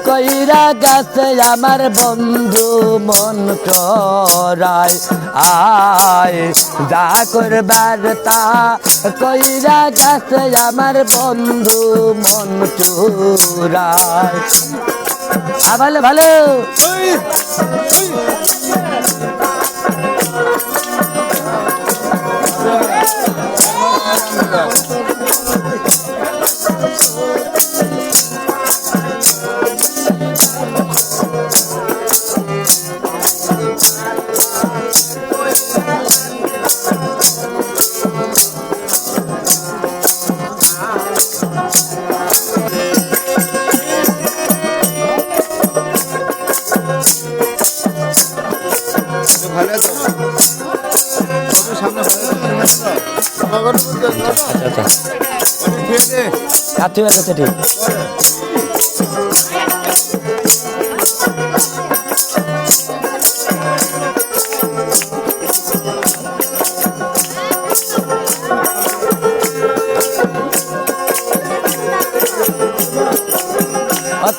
কইরা গেছে আমার বন্ধু মন চোরাই আয় যা করবার তা কইরা গেছে আমার বন্ধু মন চোরাই ভালো ভালো ঠিক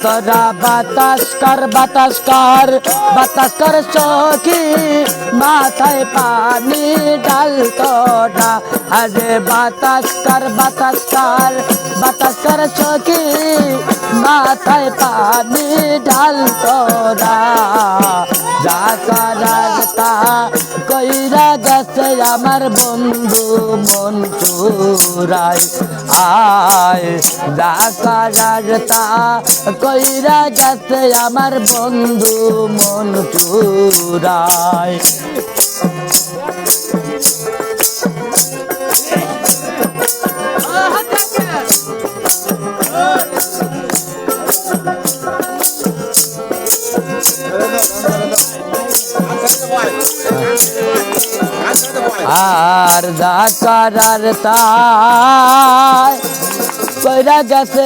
তোরা বাতাস কর চোখি মাথায় পানি ডাল তোরা আরে বাতাস কর চোখি মাথায় পানি ডাল তোরা যা করার তা কইরা গেছে আমার বন্ধু মন চোরাই আয় যা করার তা কইরা গেছে আমার বন্ধু মন চোরাই আর যা করার তাই কইরা গেছে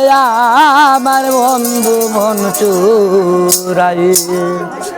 আমার বন্ধু মন চোরাই।